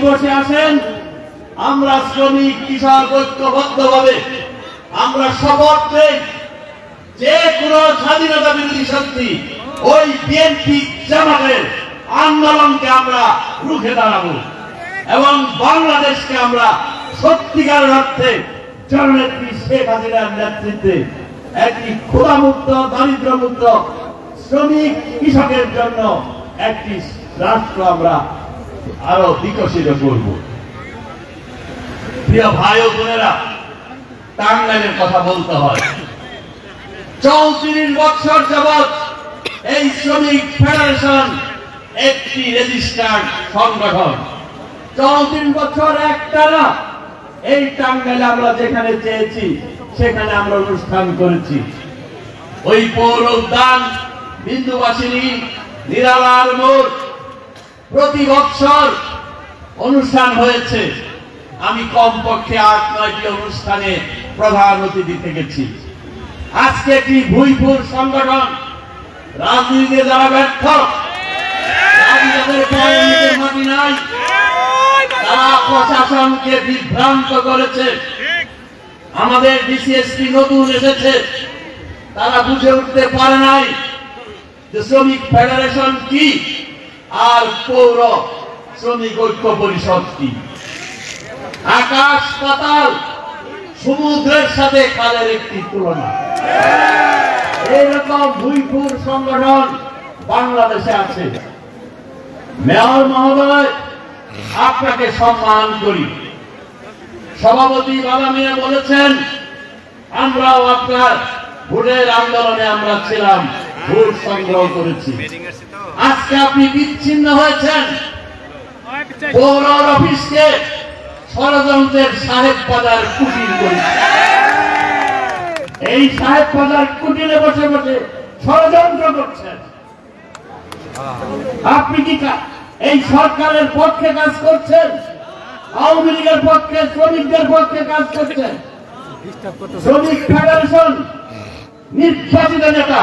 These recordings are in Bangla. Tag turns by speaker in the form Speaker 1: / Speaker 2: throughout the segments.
Speaker 1: দিবসে আসেন, আমরা শ্রমিক কৃষক ঐক্যবদ্ধভাবে আমরা শপথ নেই যে কোনো স্বাধীনতা বিরোধী শক্তি ওই বিএনপি জামাতের আন্দোলনকে আমরা রুখে দাঁড়াবো এবং বাংলাদেশকে আমরা সত্যিকার অর্থে জননেত্রী শেখ হাসিনার নেতৃত্বে একটি ক্ষুধামুক্ত, দারিদ্র্যমুক্ত, শ্রমিক কৃষকের জন্য একটি রাষ্ট্র আমরা আরো বিকশিত করব। প্রিয় ভাই ও বোনেরা, টাঙ্গাইলের কথা বলতে হয়। 34 বছর যাবৎ এই শ্রমিক ফেডারেশন একটি রেজিস্টার্ড সংগঠন। 34 বছর একটানা এই টাঙ্গাইলে আমরা যেখানে চেয়েছি সেখানে আমরা অনুষ্ঠান করেছি। ওই পৌর উদ্যান, বিন্দুবাসিনী, নিরালার মোড় প্রতি বছর অনুষ্ঠান হয়েছে। আমি কমপক্ষে 8-9টি অনুষ্ঠানে প্রধান অতিথি থেকেছি। আজকে একটি ভুইপুর সংগঠন, রাজনীতিতে যারা ব্যর্থ, মাটি নাই, তারা প্রশাসনকে বিভ্রান্ত করেছে। আমাদের ডিসিএসপি নতুন এসেছে, তারা বুঝে উঠতে পারে নাই যে শ্রমিক ফেডারেশন কি আর পৌর শ্রমিক ঐক্য পরিষদ কি। আকাশ পাতাল, সমুদ্রের সাথে খালের একটি তুলনা। এইরকম ভুইপুর সংগঠন বাংলাদেশে আছে। মেয়র মহোদয়, আপনাকে সম্মান করি। সভাপতি বাবা মিয়া বলেছেন, আমরাও আপনার ভোটের আন্দোলনে আমরা ছিলাম, ভোট সংগ্রহ করেছি। আজকে আপনি বিচ্ছিন্ন হয়েছেন, পৌর অফিসকে ষড়যন্ত্রের সাহেব বাজার কুটির করেছে। এই সাহেব বাজার কুটিরে বসে বসে ষড়যন্ত্র করছেন। আপনি কি এই সরকারের পক্ষে কাজ করছেন? আওয়ামী লীগের পক্ষে, শ্রমিকদের পক্ষে কাজ করছেন? শ্রমিক ফেডারেশন নির্বাচিত নেতা,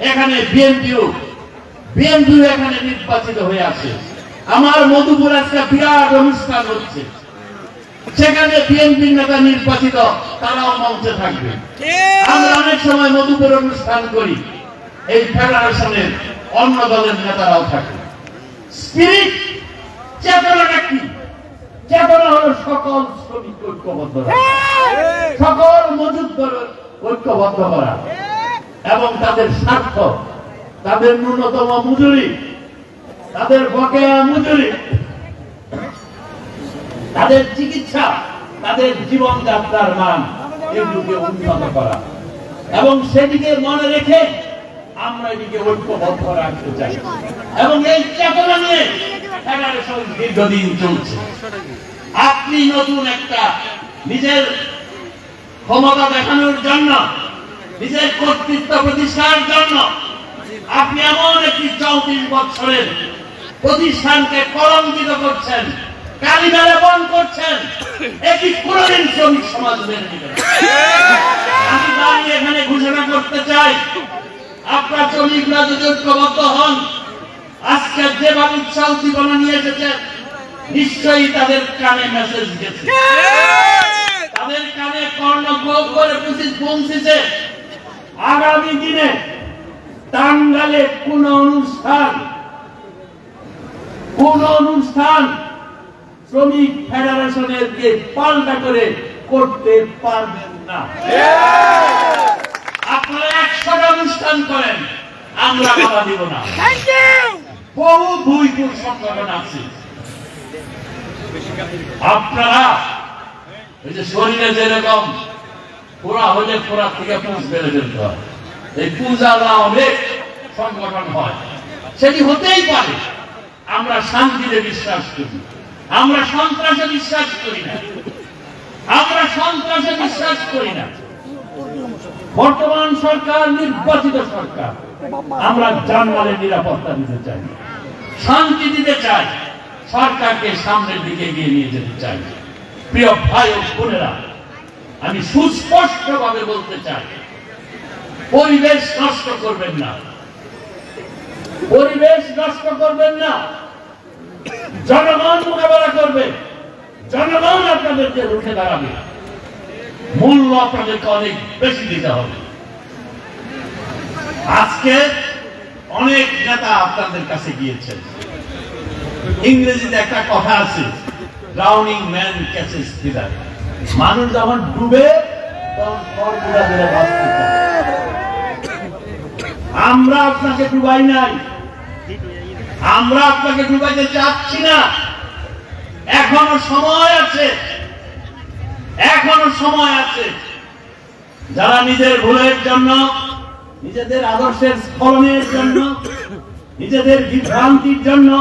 Speaker 1: এখানে বিএনপিও এখানে নির্বাচিত হয়ে আছে। আমার মধুপুর আজকে বিরাট অনুষ্ঠান হচ্ছে, সেখানে বিএনপি নেতা নির্বাচিত, তারাও মঞ্চে থাকবে। আমরা অনেক সময় মধুপুর অনুষ্ঠান করি, এই ফেডারেশনের অন্য দলের নেতারাও থাকে। স্পিরিট, চেতনাটা কি? চেতনা হল সকল শ্রমিক ঐক্যবদ্ধ করা, সকল মজুদদার ঐক্যবদ্ধ করা এবং তাদের স্বার্থ, তাদের ন্যূনতম মজুরি, তাদের বকেয়া মজুরি, তাদের চিকিৎসা, তাদের জীবনযাত্রার মান, এগুলোকে উন্নত করা এবং সেদিকে মনে রেখে আমরা এদিকে ঐক্যবদ্ধ রাখতে চাই। এবং এই চেতনা নিয়ে ফেডারেশন দীর্ঘদিন চলছে। আপনি নতুন একটা নিজের ক্ষমতা দেখানোর জন্য, নিজের কর্তৃত্ব প্রতিষ্ঠার জন্য আপনি এমন একটি 34 বছরের প্রতিষ্ঠানকে কলঙ্কিত করছেন, কালিমা লেপন করছেন। এটি কোনদিন শ্রমিক সমাজ মেনে নেবে না। আমি দাঁড়িয়ে এখানে ঘোষণা করতে চাই, আপনার শ্রমিকরা যদি ঐক্যবদ্ধ হন, আজকে যেভাবে উৎসাহ উদ্দীপনা নিয়ে এসেছেন, নিশ্চয়ই তাদের কানে মেসেজ গেছে, তাদের কানে কর্ণগোপ করে পৌঁছেছে। আগামী দিনে টাঙ্গাইলে কোন অনুষ্ঠান শ্রমিক ফেডারেশনের পাল্টা করে করতে পারবেন না। আপনারা 100টা অনুষ্ঠান করেন, আমরা বাধা দিব না। বহু ভুইপুর সংগঠন আছে। আপনারা এই যে শরীরে যেরকম পোড়া হলে পোড়া থেকে পুঁজ বেড়ে ফেলতে হয়, এই পূজারা অনেক সংগঠন হয়, সেটি হতেই পারে। আমরা শান্তিতে বিশ্বাস করি, আমরা সন্ত্রাসে বিশ্বাস করি না, আমরা সন্ত্রাসে বিশ্বাস করি না। বর্তমান সরকার নির্বাচিত সরকার, আমরা জানমালের নিরাপত্তা দিতে চাই, শান্তি দিতে চাই, সরকারকে সামনের দিকে এগিয়ে নিয়ে যেতে চাই। প্রিয় ভাই ও বোনেরা, আমি সুস্পষ্ট ভাবে বলতে চাই, পরিবেশ নষ্ট করবেন না, পরিবেশ নষ্ট করবেন না। জনগণ মোকাবেলা করবে, আপনাদেরকে রুখে দাঁড়াবে, মূল্য আপনাদেরকে অনেক বেশি দিতে হবে। আজকে অনেক নেতা আপনাদের কাছে গিয়েছেন। ইংরেজিতে একটা কথা আছে, ড্রাউনিং ম্যান ক্যাচেস ফিশার। মানুষ যখন ডুবে তখন ফর্মুলা ধরে বাঁচতে চায়। আমরা আপনাকে ডুবাই নাই, আমরা আপনাকে ডুবাইতে চাচ্ছি না। এখনো সময় আছে, এখনো সময় আছে। যারা নিজের ভুলের জন্য, নিজেদের আদর্শের স্খলনের জন্য, নিজেদের বিভ্রান্তির জন্য,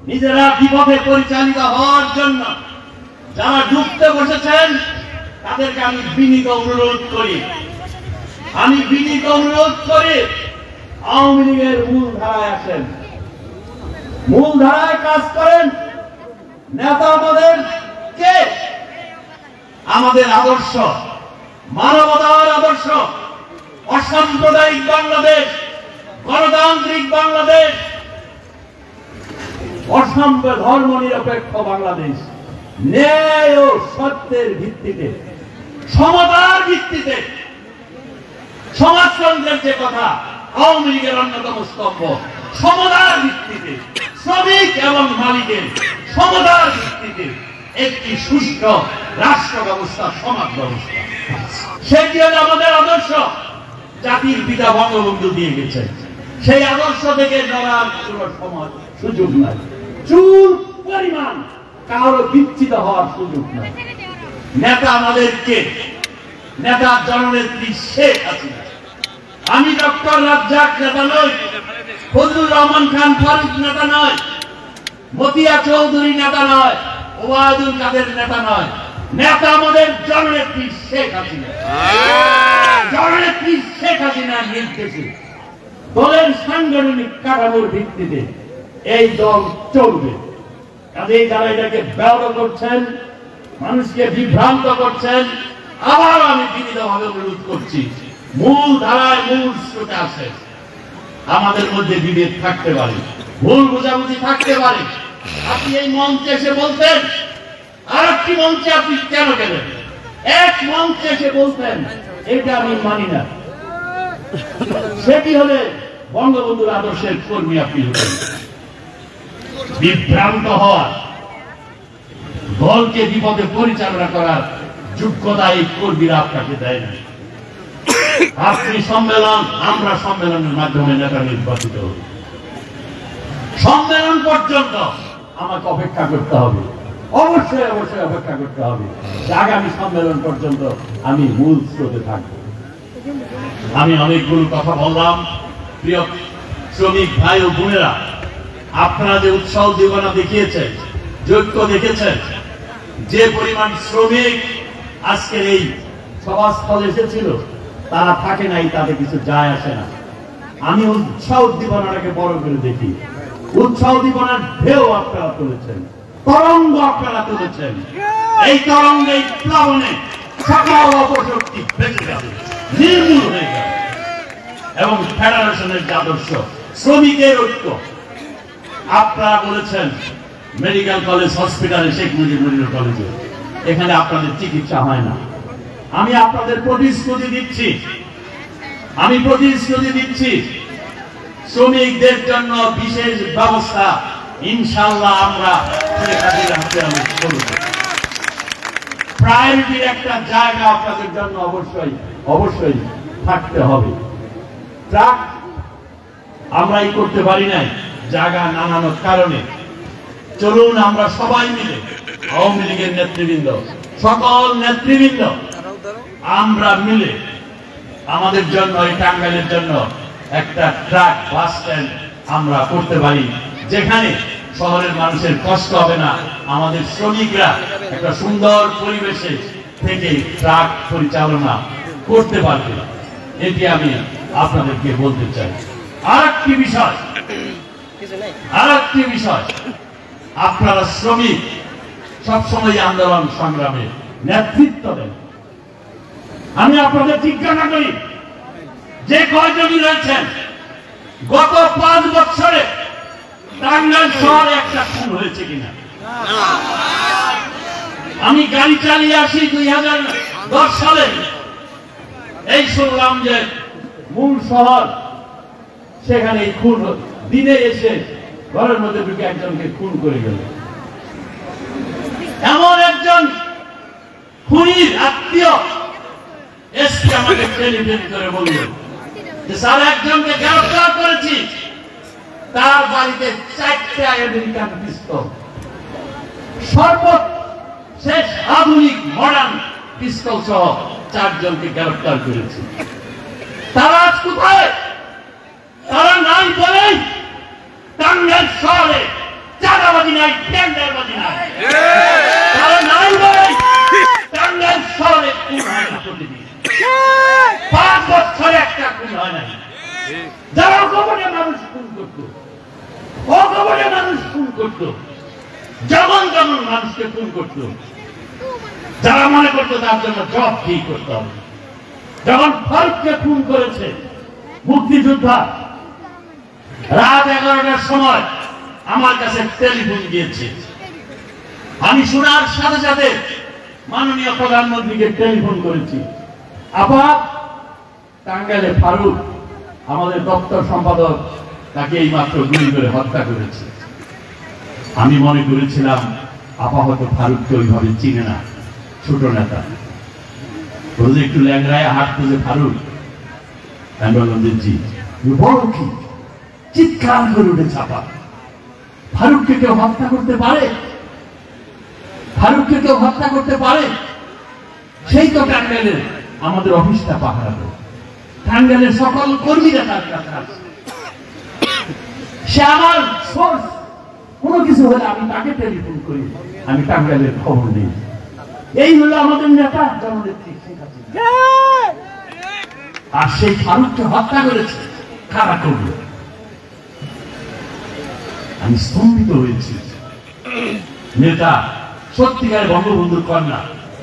Speaker 1: নিজেরা বিপথে পরিচালিত হওয়ার জন্য যারা ডুবতে বসেছেন, তাদেরকে আমি বিনীত অনুরোধ করি, আওয়ামী লীগের মূল ধারায় আসেন, মূল ধারায় কাজ করেন। নেতা আমাদের কে? আমাদের আদর্শ, মানবতার আদর্শ, অসাম্প্রদায়িক বাংলাদেশ, গণতান্ত্রিক বাংলাদেশ, ধর্ম নিরপেক্ষ বাংলাদেশ, ন্যায় ও সত্যের ভিত্তিতে, সমতার ভিত্তিতে, সমাজতন্ত্রের যে কথা আওয়ামী লীগের অন্যতম স্তম্ভ, সমতার ভিত্তিতে, শ্রমিক এবং মালিকের সমতার ভিত্তিতে একটি সুষ্ঠু রাষ্ট্র ব্যবস্থা, সমাজ ব্যবস্থা, সেটি হল আমাদের আদর্শ। জাতির পিতা বঙ্গবন্ধু দিয়ে গেছেন, সেই আদর্শ থেকে লড়ার কোনো সময় সুযোগ নাই, চুল পরিমাণ কারো বিচ্ছিন্ন হওয়ার সুযোগ নাই। নেতা আমাদেরকে, নেতা জননেত্রী শেখ হাসিনা। আমি ডক্টর রাজ্জাক নেতা নই, ফজলুর রহমান খান ফারুক নেতা নয়, মতিয়া চৌধুরী নেতা নয়, ওবায়দুল কাদের নেতা নয়। নেতা আমাদের জননেত্রী শেখ হাসিনা। জননেত্রী শেখ হাসিনার নির্দেশে দলের সাংগঠনিক কাঠামোর ভিত্তিতে এই দল চলবে। কাজেই যারা এটাকে ব্যবহার করছেন, মানুষকে বিভ্রান্ত করছেন, আবার আমি বিনীতভাবে অনুরোধ করছি, মূল ধারায়, মূল স্রোতে আসেন। আমাদের মধ্যে বিভেদ থাকতে পারে, ভুল বোঝাবুঝি থাকতে পারে। আপনি এই মঞ্চে এসে বলতেন, আর একটি মঞ্চে আপনি কেন গেলেন? এক মঞ্চে এসে বলতেন এটা আমি মানি না, সেটি হলে বঙ্গবন্ধুর আদর্শের কর্মী আপনি হতেন। বিভ্রান্ত হওয়ার, দলকে বিপদে পরিচালনা করার যোগ্যতা এই কর্মীরা আপনাকে দেয় না। আপনি সম্মেলন, আমরা সম্মেলনের মাধ্যমে নেতা নির্বাচিত হব। সম্মেলন পর্যন্ত আমাকে অপেক্ষা করতে হবে, অবশ্যই অবশ্যই অপেক্ষা করতে হবে। আগামী সম্মেলন পর্যন্ত আমি মূল স্রোতে থাকবো। আমি অনেকগুলো কথা বললাম। প্রিয় শ্রমিক ভাই ও বোনেরা, আপনারা যে উৎসাহ জীবনা দেখিয়েছেন, যোগ্য দেখেছেন, যে পরিমাণ শ্রমিক আজকের এই সভাস্থলে এসেছিল, তারা থাকে নাই, তাতে কিছু যায় আসে না। আমি উৎসাহ উদ্দীপনাটাকে বড় করে দেখি। উৎসাহ উদ্দীপনার ঢেউ আপনারা তুলেছেন, তরঙ্গ আপনারা তুলেছেন। এই তরঙ্গে, এই প্লাবনে সকল অপশক্তি বেঁচে যাবে, নির্মূল হয়ে যাবে। এবং ফেডারেশনের যে আদর্শ, শ্রমিকের ঐক্য, আপনারা বলেছেন মেডিকেল কলেজ, হসপিটালে, শেখ মুজিবুর কলেজে, এখানে আপনাদের চিকিৎসা হয় না। আমি আপনাদের প্রতিশ্রুতি দিচ্ছি, শ্রমিকদের জন্য বিশেষ ব্যবস্থা ইনশাআল্লাহ আমরা করব। প্রায়োরিটির একটা জায়গা আপনাদের জন্য অবশ্যই অবশ্যই থাকতে হবে। ট্রাক আমরাই করতে পারি নাই, জায়গা নানানোর কারণে। চলুন আমরা সবাই মিলে, আওয়ামী লীগের নেতৃবৃন্দ, সকল নেতৃবৃন্দ, আমরা মিলে আমাদের জন্য, এই টাঙ্গাইলের জন্য একটা ট্রাক বাস স্ট্যান্ড আমরা করতে পারি, যেখানে শহরের মানুষের কষ্ট হবে না, আমাদের শ্রমিকরা একটা সুন্দর পরিবেশে থেকে ট্রাক পরিচালনা করতে পারবে। এটি আমি আপনাদেরকে বলতে চাই। আর একটি বিষয়, আপনারা শ্রমিক সবসময় আন্দোলন সংগ্রামে নেতৃত্ব দেন। আমি আপনাদের জিজ্ঞাসা করি, যে কয়জনই রয়েছেন, গত 5 বছরে টাঙ্গাইল শহরে একটা খুন হয়েছে কিনা? আমি গাড়ি চালিয়ে আসি 2010 সালে, এই শুনলাম যে মূল শহর সেখানে খুন, দিনে এসে ঘরের মধ্যে ঢুকে একজনকে খুন করে গেল। এমন একজন খুনির আত্মীয় এসে আমাকে টেলিফোন করে বলল যে স্যার একজনকে গ্রেফতার করেছি, তার বাড়িতে 4টা আমেরিকান পিস্তল, সর্বশেষ আধুনিক মডার্ন পিস্তল সহ 4 জনকে গ্রেফতার করেছি। তারা আজ কোথায়? তারা নাই বলে টাঙ্গাইল শহরে চাঁদাবাজি নাই, টেন্ডারবাজি নাই। তারা নাই বলে টাঙ্গাইল শহরে খুন হয় না প্রতিদিন। 5 বছরে একটা খুন হয় নাই। যারা গোপনে মানুষ খুন করত, অগোপনে মানুষ খুন করত, যেমন যেমন মানুষকে খুন করত, যারা মনে করতো তার জন্য জব ঠিক করতে হবে। যখন ফারুককে খুন করেছে মুক্তিযোদ্ধা, রাত 11টার সময় আমার কাছে টেলিফোন দিয়েছে। আমি শোনার সাথে সাথে মাননীয় প্রধানমন্ত্রীকে টেলিফোন করেছি, আপা টাঙ্গাইলে ফারুক আমাদের দপ্তর সম্পাদক, তাকে এই মাত্র গুলি করে হত্যা করেছে। আমি মনে করেছিলাম আপা হয়তো ফারুককে ওইভাবে চিনে না, ছোট নেতা, বলছে একটু ল্যাংরায় হাত তুলে ফারুক। আমি বললাম যে জি। বড় কি চিৎকার করে উঠে চাপা, ফারুককে কেউ হত্যা করতে পারে? ফারুককে কেউ হত্যা করতে পারে? সেই তো টাঙ্গাইলের আমাদের অফিসটা পাহারা দেয়, টাঙ্গাইলের সকল কর্মীরা তার কাছে আসে। সে আমার সোর্স, কোনো কিছু হলে আমি তাকে টেলিফোন করি, আমি টাঙ্গাইলের খবর দিই। এই হলো আমাদের নেতা জননেত্রী শেখ হাসিনা। আর সেই ফারুককে হত্যা করেছে কারা করলো? আমি স্তম্ভিত হয়েছি। নেতা সত্যিকার বঙ্গবন্ধুর কন্যা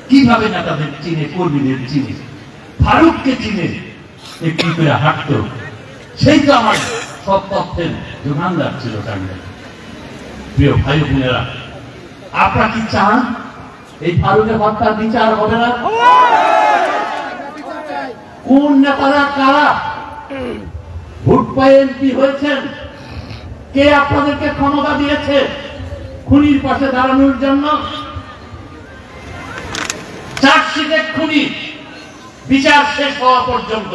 Speaker 1: কিভাবে নেতাদের চিনে, কর্মীদের চিনে, ফারুককে চিনে, কি করে হাঁটত, সেই তো আমার সব তথ্যের যোগানদার ছিল টাঙ্গাইল। প্রিয় ভাই বোনেরা, আপনারা কি চান এই ফারুকের হত্যার বিচার হবে না? কোন নেতারা কারা ভোট পায় এমপি হয়েছেন? কে আপনাদেরকে ক্ষমতা দিয়েছে খুনির পাশে দাঁড়ানোর জন্য? চার্জশিটে খুনি বিচার শেষ হওয়া পর্যন্ত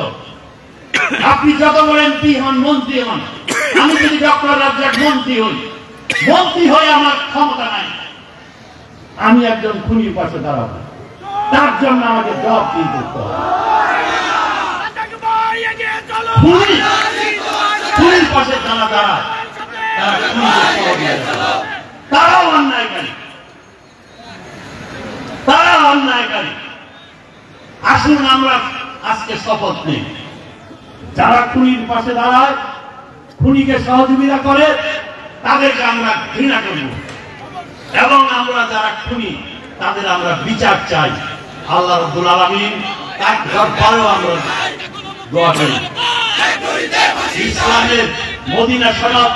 Speaker 1: আপনি যত বড় এমপি হন, মন্ত্রী হন, আমি যদি ডক্টর রাজ্জাক মন্ত্রী হই, মন্ত্রী হয়ে আমার ক্ষমতা নাই, আমি একজন খুনির পাশে দাঁড়াবো, তার জন্য আমাকে জবাব দিয়ে করতে হবে। খুনির পাশে যারা দাঁড়ায় তারাও অন্যায়কারী, তারা অন্যায়কারী। আসুন আমরা আজকে শপথ নেই, যারা খুনির পাশে দাঁড়ায়, খুনিকে সহযোগিতা করে, তাদেরকে আমরা ঘৃণা করব, এবং আমরা যারা খুনি তাদের আমরা বিচার চাই। আল্লাহ রাব্বুল আলামিন তার দরবারেও আমরা দোয়া করি। ইসলামের মদিনা সনদ,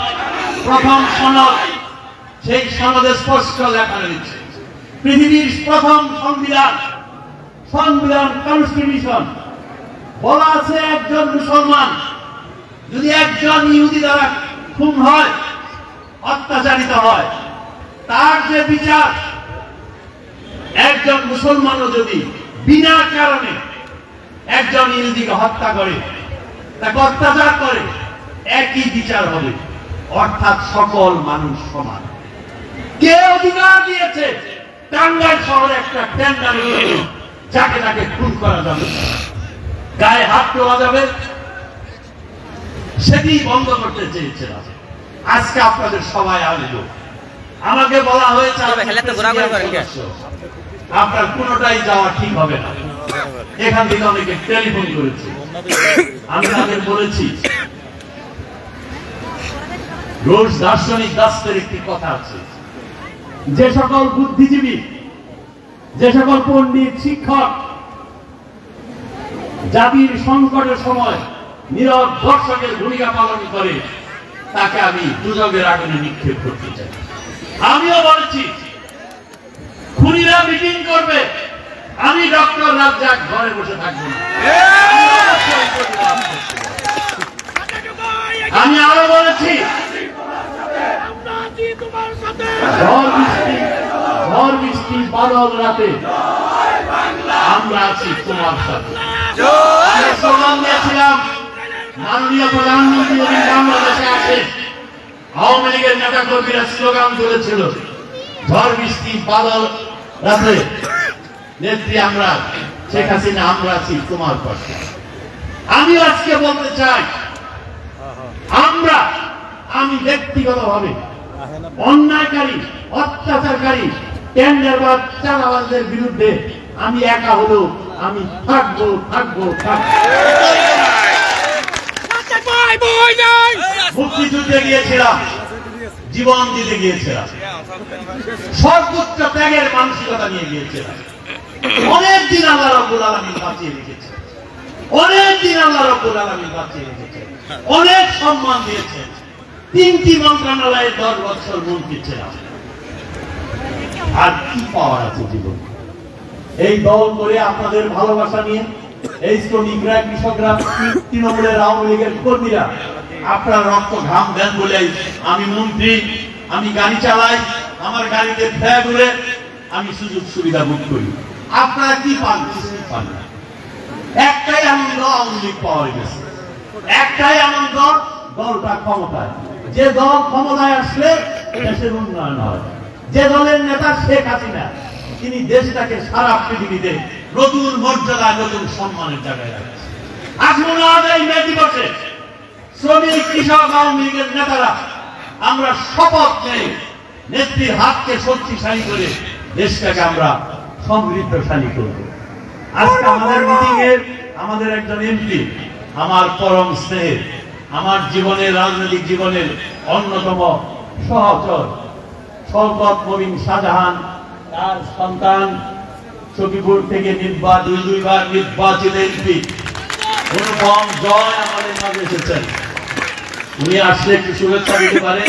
Speaker 1: প্রথম সনদ, সেই সনদে স্পষ্ট লেখা রয়েছে, পৃথিবীর প্রথম সংবিধান, সংবিধান কনস্টিটিউশন বলা আছে, একজন মুসলমান যদি একজন ইহুদি দ্বারা খুন হয়, অত্যাচারিত হয়, তার যে বিচার, একজন মুসলমানও যদি বিনা কারণে একজন ইহুদিকে হত্যা করে, তাকে অত্যাচার করে, একই বিচার হবে, অর্থাৎ সকল মানুষ সমান। কে অধিকার দিয়েছে টাঙ্গাইল শহরে একটা টেন্ডার যাকে তাকে খুন করা যাবে, গায়ে হাত তোলা যাবে, সেটি বন্ধ করতে চেয়েছিলাম। আজকে আপনাদের সবাই আসলো, আমাকে বলা হয়েছে আপনার কোনটাই যাওয়া ঠিক হবে না। এখান থেকে অনেকে টেলিফোন করেছে, আমি তাদের বলেছি রুশ দার্শনিক দাসের একটি কথা আছে, যে সকল বুদ্ধিজীবী, যে সকল পণ্ডিত, শিক্ষক জাতির সংকটের সময় নীরব দর্শকের ভূমিকা পালন করে, তাকে আমি দুজকের আগুনে নিক্ষেপ করতে চাই। আমিও বলছি খুনিরা মিটিং ডক্টর রাজ্জাক ঘরে বসে থাকবো না। আমি আরো বলেছি, ঝড় বৃষ্টি বাদল রাতে আমরা আছি তোমার সাথে। স্লোগান দিয়েছিলাম, মাননীয় প্রধানমন্ত্রী যদি বাংলাদেশে আসে, আওয়ামী লীগের নেতা কর্মীরা স্লোগান তুলেছিল, ঝড় বৃষ্টি বাদল রাতে নেত্রী আমরা শেখ হাসিনা আমরা আছি তোমার পাশে। আমি আজকে বলতে চাই, আমি ব্যক্তিগতভাবে অন্যায়কারী, অত্যাচারকারী, টেন্ডারবাজ, চাঁদাবাজদের বিরুদ্ধে আমি একা হলেও আমি থাকবো। মুক্তিযুদ্ধে গিয়েছিলাম, জীবন দিতে গিয়েছিলাম, সর্বোচ্চ ত্যাগের মানসিকতা নিয়ে গিয়েছিলাম। অনেকদিন আল্লাহ রাব্বুল আলামিন বাঁচিয়ে রেখেছে, অনেক সম্মান দিয়েছে। 3টি মন্ত্রণালয়ে 10 বছর মন্ত্রী ছিলাম। আর কি পাওয়ার আছে জীবন? এই দল করে আপনাদের ভালোবাসা নিয়ে এই শ্রমিকরা, কৃষকরা, তৃণমূলের, আওয়ামী লীগের কর্মীরা আপনার রক্ত ঘাম দেন বলে আমি মন্ত্রী, আমি গাড়ি চালাই, আমার গাড়িতে ফ্ল্যাগ উড়ে আমি সুযোগ সুবিধা ভোগ করি। আপনারা কি পান? কিছুই পান না। একটাই আনন্দ, আওয়ামী লীগ পাওয়া গেছে। একটাই আনন্দ, দলটা ক্ষমতায়। যে দল ক্ষমতায় আসলে দেশের উন্নয়ন হয়। যে দলের নেতা শেখ হাসিনা, তিনি দেশটাকে সারা পৃথিবীতে নতুন মর্যাদা, নতুন সম্মানের জায়গায় রাখছে। আসুন আজ এই মে দিবসে শ্রমিক, কৃষক, আওয়ামী লীগের নেতারা আমরা শপথ নেই, নেত্রীর হাতকে শক্তিশালী করে দেশটাকে আমরা সমৃদ্ধশালী করব। আজকে আমাদের মিটিংয়ে আমাদের একজন এমপি, আমার পরম স্নেহের, আমার জীবনের, রাজনৈতিক জীবনের অন্যতম সহচর শওকত মবিন শাহজাহান, তার সন্তান সখীপুর থেকে দুইবার নির্বাচিত এমপি অনুপম জয় আমাদের মাঝে এসেছেন। উনি আসলে একটু শুভেচ্ছা দিতে পারেন,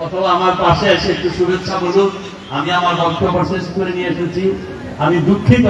Speaker 1: অথবা আমার পাশে এসে একটু শুভেচ্ছা বলুন। আমি আমার বক্তব্য শেষ করে নিয়ে এসেছি। আমি দুঃখিত।